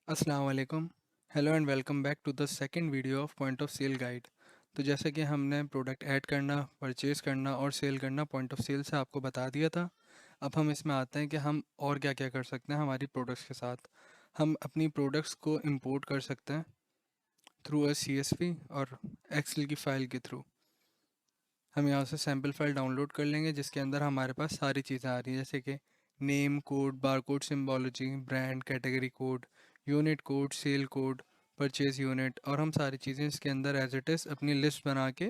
अस्सलाम वालेकुम। Hello and welcome back to the second video of point of sale guide. तो जैसे कि हमने प्रोडक्ट ऐड करना, परचेज़ करना और सेल करना पॉइंट ऑफ सेल से आपको बता दिया था। अब हम इसमें आते हैं कि हम और क्या क्या कर सकते हैं हमारी प्रोडक्ट्स के साथ। हम अपनी प्रोडक्ट्स को इंपोर्ट कर सकते हैं थ्रू अ CSV और एक्सेल की फ़ाइल के थ्रू। हम यहाँ से सैम्पल फाइल डाउनलोड कर लेंगे जिसके अंदर हमारे पास सारी चीज़ें आ रही हैं, जैसे कि name code, barcode symbology, brand, category code, unit code, sale code, purchase unit, और हम सारी चीज़ें इसके अंदर एज इट इज़ अपनी लिस्ट बना के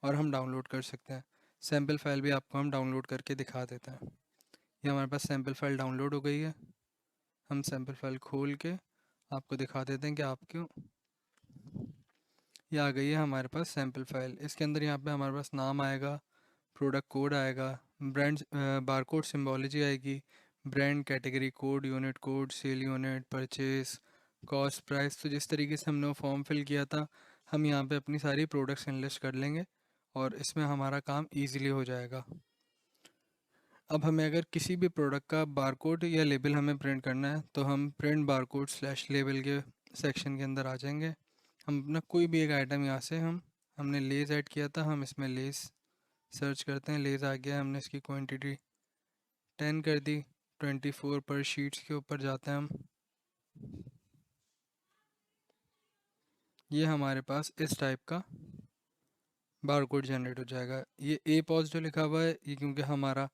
और हम डाउनलोड कर सकते हैं। सैम्पल फाइल भी आपको हम डाउनलोड करके दिखा देते हैं। ये हमारे पास सैम्पल फाइल डाउनलोड हो गई है। हम सैम्पल फाइल खोल के आपको दिखा देते हैं कि आपको ये आ गई है हमारे पास सैम्पल फाइल। इसके अंदर यहाँ पे हमारे पास नाम आएगा, प्रोडक्ट कोड आएगा, ब्रांड बारकोड सिंबोलॉजी आएगी, brand, category code, unit code, sale unit, purchase, cost, price. तो जिस तरीके से हमने वो फॉर्म फिल किया था, हम यहाँ पे अपनी सारी प्रोडक्ट्स इनलिस्ट कर लेंगे और इसमें हमारा काम इजीली हो जाएगा। अब हमें अगर किसी भी प्रोडक्ट का बारकोड या लेबल हमें प्रिंट करना है तो हम प्रिंट बारकोड स्लैश लेबल के सेक्शन के अंदर आ जाएंगे। हम अपना कोई भी एक आइटम यहाँ से हमने लेज़ ऐड किया था, हम इसमें लेज़ सर्च करते हैं। लेज़ आ गया, हमने इसकी क्वांटिटी 10 कर दी। 24 पर शीट्स के ऊपर जाते हैं हम। ये हमारे पास इस टाइप का बारकोड जनरेट हो जाएगा। ये ए पॉज जो लिखा हुआ है, ये क्योंकि हमारा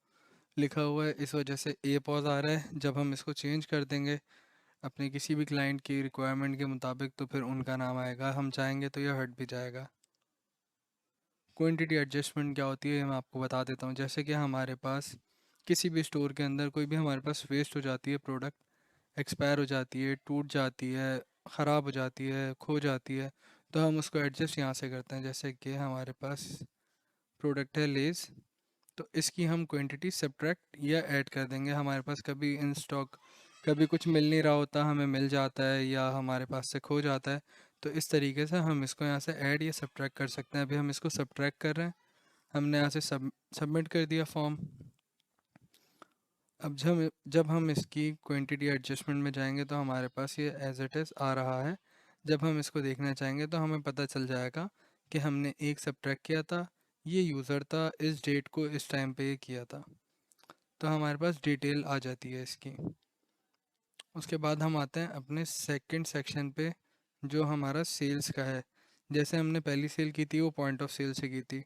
लिखा हुआ है इस वजह से ए पॉज आ रहा है। जब हम इसको चेंज कर देंगे अपने किसी भी क्लाइंट की रिक्वायरमेंट के मुताबिक तो फिर उनका नाम आएगा, हम चाहेंगे तो ये हट भी जाएगा। क्वांटिटी एडजस्टमेंट क्या होती है ये मैं आपको बता देता हूँ। जैसे कि हमारे पास किसी भी स्टोर के अंदर कोई भी हमारे पास वेस्ट हो जाती है, प्रोडक्ट एक्सपायर हो जाती है, टूट जाती है, ख़राब हो जाती है, खो जाती है, तो हम उसको एडजस्ट यहाँ से करते हैं। जैसे कि हमारे पास प्रोडक्ट है लेज़, तो इसकी हम क्वांटिटी सब्ट्रैक्ट या ऐड कर देंगे। हमारे पास कभी इन स्टॉक कभी कुछ मिल नहीं रहा होता, हमें मिल जाता है या हमारे पास से खो जाता है, तो इस तरीके से हम इसको यहाँ से ऐड या सब्ट्रैक्ट कर सकते हैं। अभी हम इसको सब्ट्रैक्ट कर रहे हैं। हमने यहाँ से सबमिट कर दिया फॉर्म। अब जब हम इसकी क्वांटिटी एडजस्टमेंट में जाएंगे तो हमारे पास ये एज इट इज़ आ रहा है। जब हम इसको देखना चाहेंगे तो हमें पता चल जाएगा कि हमने एक सब्ट्रैक्ट किया था, ये यूज़र था, इस डेट को इस टाइम पे ये किया था। तो हमारे पास डिटेल आ जाती है इसकी। उसके बाद हम आते हैं अपने सेकंड सेक्शन पे जो हमारा सेल्स का है। जैसे हमने पहली सेल की थी वो पॉइंट ऑफ सेल से की थी।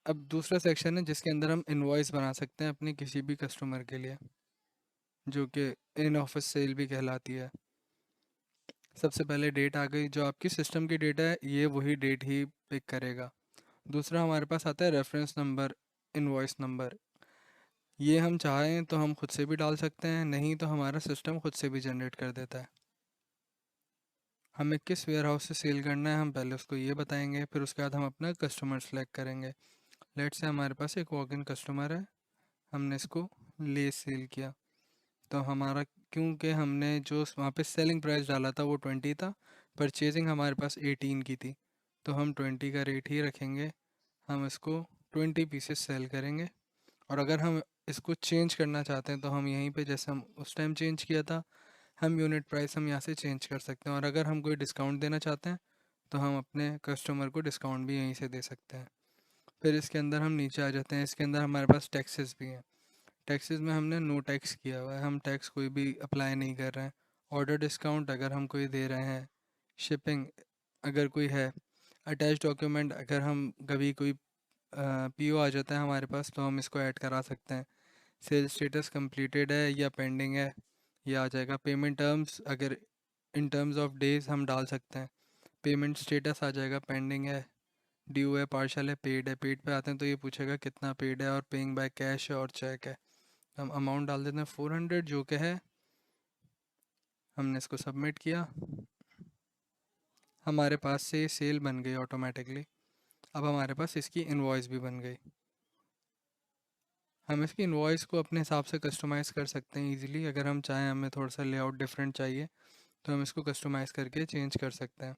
अब दूसरा सेक्शन है जिसके अंदर हम इनवॉइस बना सकते हैं अपने किसी भी कस्टमर के लिए, जो कि इन ऑफिस सेल भी कहलाती है। सबसे पहले डेट आ गई, जो आपकी सिस्टम की डेट है ये वही डेट ही पिक करेगा। दूसरा हमारे पास आता है रेफरेंस नंबर, इनवॉइस नंबर। ये हम चाहें तो हम खुद से भी डाल सकते हैं, नहीं तो हमारा सिस्टम खुद से भी जनरेट कर देता है। हमें किस वेयर हाउस से सेल करना है हम पहले उसको ये बताएंगे, फिर उसके बाद हम अपना कस्टमर सेलेक्ट करेंगे। लेट से हमारे पास एक वॉक इन कस्टमर है, हमने इसको ले सेल किया। तो हमारा, क्योंकि हमने जो वहाँ पे सेलिंग प्राइस डाला था वो 20 था, परचेजिंग हमारे पास 18 की थी, तो हम 20 का रेट ही रखेंगे। हम इसको 20 पीसेस सेल करेंगे। और अगर हम इसको चेंज करना चाहते हैं तो हम यहीं पे जैसे हम उस टाइम चेंज किया था, हम यूनिट प्राइस हम यहाँ से चेंज कर सकते हैं। और अगर हम कोई डिस्काउंट देना चाहते हैं तो हम अपने कस्टमर को डिस्काउंट भी यहीं से दे सकते हैं। फिर इसके अंदर हम नीचे आ जाते हैं। इसके अंदर हमारे पास टैक्सेस भी हैं। टैक्सेस में हमने नो टैक्स किया हुआ है, हम टैक्स कोई भी अप्लाई नहीं कर रहे हैं। ऑर्डर डिस्काउंट अगर हम कोई दे रहे हैं, शिपिंग अगर कोई है, अटैच डॉक्यूमेंट अगर हम कभी कोई PO आ जाता है हमारे पास तो हम इसको ऐड करा सकते हैं। सेल स्टेटस कंप्लीटेड है या पेंडिंग है ये आ जाएगा। पेमेंट टर्म्स अगर इन टर्म्स ऑफ डेज हम डाल सकते हैं। पेमेंट स्टेटस आ जाएगा, पेंडिंग है, ड्यू है, पार्शल है, पेड है। पेड पे आते हैं तो ये पूछेगा कितना पेड है, और पेइंग बाय कैश है और चेक है। हम अमाउंट डाल देते हैं 400 जो कि है। हमने इसको सबमिट किया, हमारे पास से ये सेल बन गई ऑटोमेटिकली। अब हमारे पास इसकी इनवॉइस भी बन गई। हम इसकी इनवॉइस को अपने हिसाब से कस्टमाइज़ कर सकते हैं इजीली। अगर हम चाहें हमें थोड़ा सा लेआउट डिफरेंट चाहिए तो हम इसको कस्टमाइज़ करके चेंज कर सकते हैं।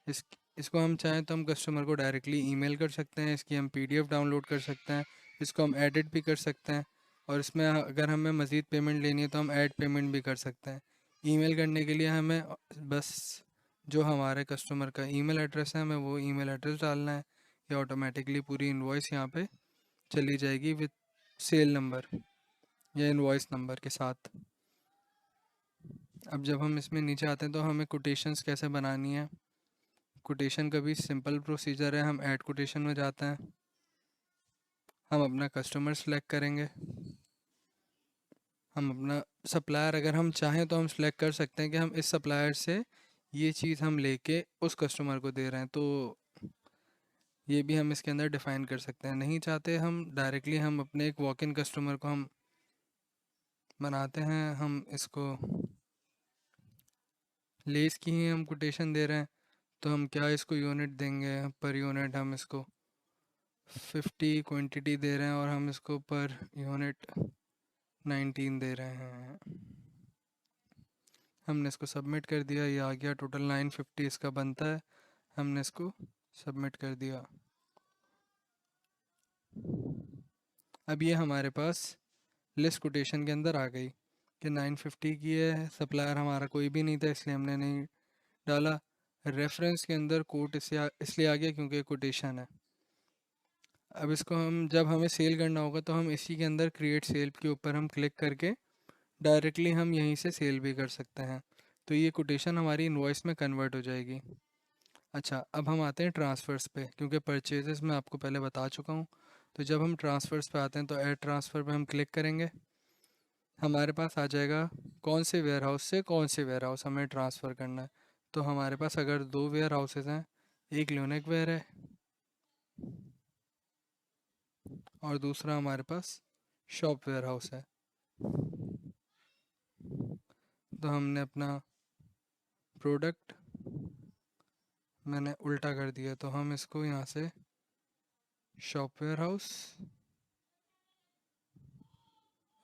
इस इसको हम चाहें तो हम कस्टमर को डायरेक्टली ईमेल कर सकते हैं, इसकी हम PDF डाउनलोड कर सकते हैं, इसको हम एडिट भी कर सकते हैं, और इसमें अगर हमें मज़ीद पेमेंट लेनी है तो हम ऐड पेमेंट भी कर सकते हैं। ईमेल करने के लिए हमें बस जो हमारे कस्टमर का ईमेल एड्रेस है हमें वो ईमेल एड्रेस डालना है, या ऑटोमेटिकली पूरी इनवॉइस यहाँ पे चली जाएगी विद सेल नंबर या इनवॉइस नंबर के साथ। अब जब हम इसमें नीचे आते हैं तो हमें कोटेशंस कैसे बनानी है। कोटेशन का भी सिंपल प्रोसीजर है, हम ऐड कोटेशन में जाते हैं, हम अपना कस्टमर सेलेक्ट करेंगे, हम अपना सप्लायर अगर हम चाहें तो हम सेलेक्ट कर सकते हैं कि हम इस सप्लायर से ये चीज़ हम लेके उस कस्टमर को दे रहे हैं, तो ये भी हम इसके अंदर डिफ़ाइन कर सकते हैं। नहीं चाहते हम डायरेक्टली हम अपने एक वॉक इन कस्टमर को हम बनाते हैं, हम इसको लेस की ही हम कोटेशन दे रहे हैं, तो हम क्या इसको यूनिट देंगे, पर यूनिट हम इसको 50 क्वांटिटी दे रहे हैं और हम इसको पर यूनिट 19 दे रहे हैं। हमने इसको सबमिट कर दिया, ये आ गया, टोटल 950 इसका बनता है, हमने इसको सबमिट कर दिया। अब ये हमारे पास लिस्ट कोटेशन के अंदर आ गई कि 950 की है, सप्लायर हमारा कोई भी नहीं था इसलिए हमने नहीं डाला। रेफरेंस के अंदर कोट इसलिए आ गया क्योंकि कोटेशन है। अब इसको हम जब हमें सेल करना होगा तो हम इसी के अंदर क्रिएट सेल के ऊपर हम क्लिक करके डायरेक्टली हम यहीं से सेल भी कर सकते हैं, तो ये कोटेशन हमारी इनवॉइस में कन्वर्ट हो जाएगी। अच्छा, अब हम आते हैं ट्रांसफ़र्स पे, क्योंकि परचेजेस मैं आपको पहले बता चुका हूँ। तो जब हम ट्रांसफ़र्स पे आते हैं तो ऐड ट्रांसफ़र पे हम क्लिक करेंगे, हमारे पास आ जाएगा कौन से वेयर हाउस से कौन से वेयर हाउस हमें ट्रांसफ़र करना है। तो हमारे पास अगर दो वेयर हाउसेज हैं, एक ल्यूनेक वेयर है और दूसरा हमारे पास शॉप वेयर हाउस है, तो हमने अपना प्रोडक्ट मैंने उल्टा कर दिया, तो हम इसको यहाँ से shop warehouse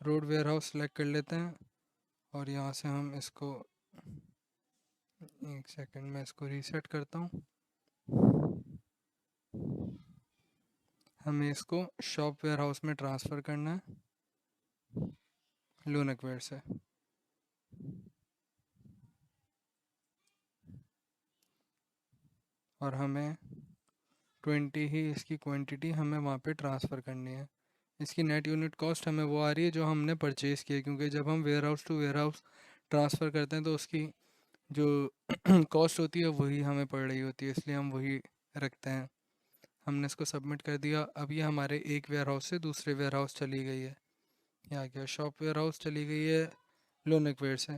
road warehouse select कर लेते हैं और यहाँ से हम इसको, एक सेकंड में इसको रीसेट करता हूँ, हमें इसको शॉप वेयर हाउस में ट्रांसफ़र करना है ल्यूनेक वेयर से। और हमें 20 ही इसकी क्वांटिटी हमें वहाँ पे ट्रांसफ़र करनी है। इसकी नेट यूनिट कॉस्ट हमें वो आ रही है जो हमने परचेज़ किया, क्योंकि जब हम warehouse to warehouse transfer करते हैं तो उसकी जो कॉस्ट होती है वही हमें पड़ रही होती है, इसलिए हम वही रखते हैं। हमने इसको सबमिट कर दिया। अब ये हमारे एक वेयर हाउस से दूसरे वेयर हाउस चली गई है, यहाँ क्या शॉप वेयर हाउस चली गई है लोनिक वेयर से,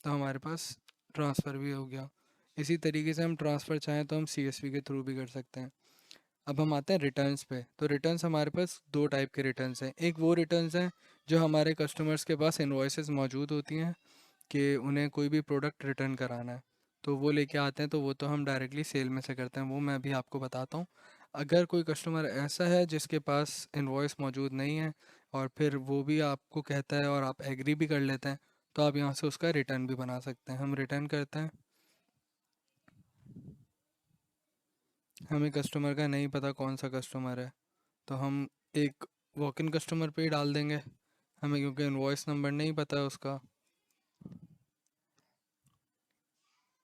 तो हमारे पास ट्रांसफ़र भी हो गया। इसी तरीके से हम ट्रांसफ़र चाहें तो हम CSV के थ्रू भी कर सकते हैं। अब हम आते हैं रिटर्न्स पे। तो रिटर्न्स हमारे पास दो टाइप के रिटर्न्स हैं। एक वो रिटर्न्स हैं जो हमारे कस्टमर्स के पास इनवॉइसेस मौजूद होती हैं कि उन्हें कोई भी प्रोडक्ट रिटर्न कराना है, तो वो लेके आते हैं, तो वो तो हम डायरेक्टली सेल में से करते हैं, वो मैं अभी आपको बताता हूँ। अगर कोई कस्टमर ऐसा है जिसके पास इनवॉइस मौजूद नहीं है और फिर वो भी आपको कहता है और आप एग्री भी कर लेते हैं, तो आप यहाँ से उसका रिटर्न भी बना सकते हैं। हम रिटर्न करते हैं, हमें कस्टमर का नहीं पता कौन सा कस्टमर है, तो हम एक वॉक इन कस्टमर पे ही डाल देंगे, हमें क्योंकि इनवॉइस नंबर नहीं पता है उसका।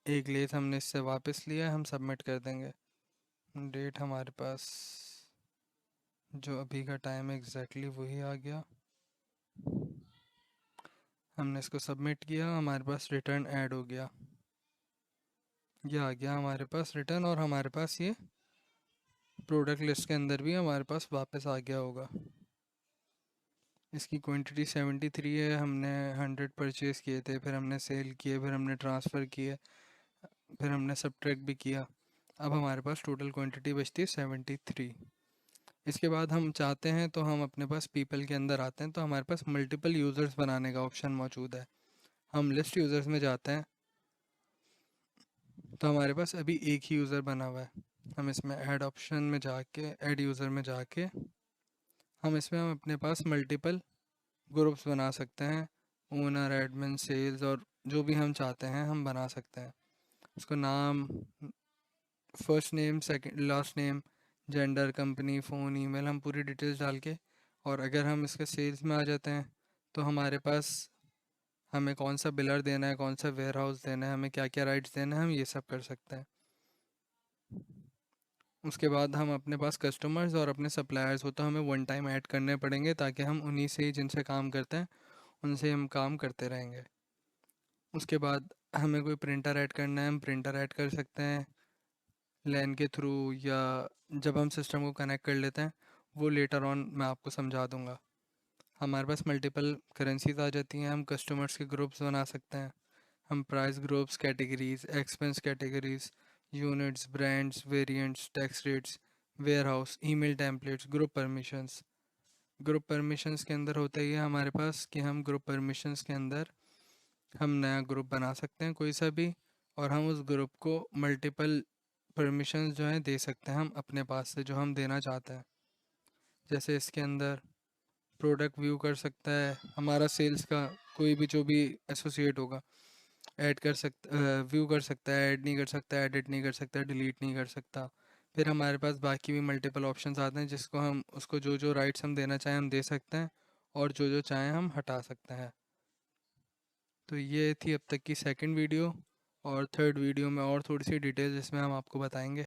एक लेस हमने इससे वापस लिया है, हम सबमिट कर देंगे। डेट हमारे पास जो अभी का टाइम है एग्जैक्टली वही आ गया, हमने इसको सबमिट किया, हमारे पास रिटर्न ऐड हो गया, ये आ गया हमारे पास रिटर्न, और हमारे पास ये प्रोडक्ट लिस्ट के अंदर भी हमारे पास वापस आ गया होगा। इसकी क्वांटिटी 73 है, हमने 100 परचेज़ किए थे, फिर हमने सेल किए, फिर हमने ट्रांसफ़र किए, फिर हमने सब्ट्रैक्ट भी किया। अब हमारे पास टोटल क्वांटिटी बचती है 73। इसके बाद हम चाहते हैं तो हम अपने पास पीपल के अंदर आते हैं, तो हमारे पास मल्टीपल यूज़र्स बनाने का ऑप्शन मौजूद है। हम लिस्ट यूज़र्स में जाते हैं, तो हमारे पास अभी एक ही यूज़र बना हुआ है। हम इसमें ऐड ऑप्शन में जाके, ऐड यूज़र में जाके हम अपने पास मल्टीपल ग्रुप्स बना सकते हैं, ओनर, एडमिन, सेल्स, और जो भी हम चाहते हैं हम बना सकते हैं। उसको नाम, first name, second, last name, gender, company, phone, email, हम पूरी डिटेल्स डाल के, और अगर हम इसके सेल्स में आ जाते हैं तो हमारे पास हमें कौन सा बिलर देना है, कौन सा वेयर हाउस देना है, हमें क्या क्या राइट्स देना है, हम ये सब कर सकते हैं। उसके बाद हम अपने पास कस्टमर्स और अपने सप्लायर्स हो तो हमें वन टाइम ऐड करने पड़ेंगे, ताकि हम उन्हीं से ही जिनसे काम करते हैं उनसे हम काम करते रहेंगे। उसके बाद हमें कोई प्रिंटर ऐड करना है, हम प्रिंटर ऐड कर सकते हैं लैन के थ्रू, या जब हम सिस्टम को कनेक्ट कर लेते हैं, वो लेटर ऑन मैं आपको समझा दूंगा। हमारे पास मल्टीपल करेंसीज आ जाती हैं, हम कस्टमर्स के ग्रुप्स बना सकते हैं। हम price groups, categories, expense categories, units, brands, variants, tax rates, warehouse, email templates, group permissions. Group permissions के अंदर होता ही है हमारे पास कि हम ग्रुप परमिशंस के अंदर हम नया ग्रुप बना सकते हैं कोई सा भी, और हम उस ग्रुप को मल्टीपल परमिशंस जो हैं दे सकते हैं हम अपने पास से, जो हम देना चाहते हैं। जैसे इसके अंदर प्रोडक्ट व्यू कर सकता है, हमारा सेल्स का कोई भी जो भी एसोसिएट होगा ऐड कर सकता, व्यू कर सकता है, ऐड नहीं कर सकता, एडिट नहीं कर सकता, डिलीट नहीं कर सकता। फिर हमारे पास बाकी भी मल्टीपल ऑप्शंस आते हैं, जिसको हम उसको जो जो राइट्स हम देना चाहें हम दे सकते हैं, और जो जो चाहें हम हटा सकते हैं। तो ये थी अब तक की सेकंड वीडियो, और थर्ड वीडियो में और थोड़ी सी डिटेल्स इसमें हम आपको बताएंगे।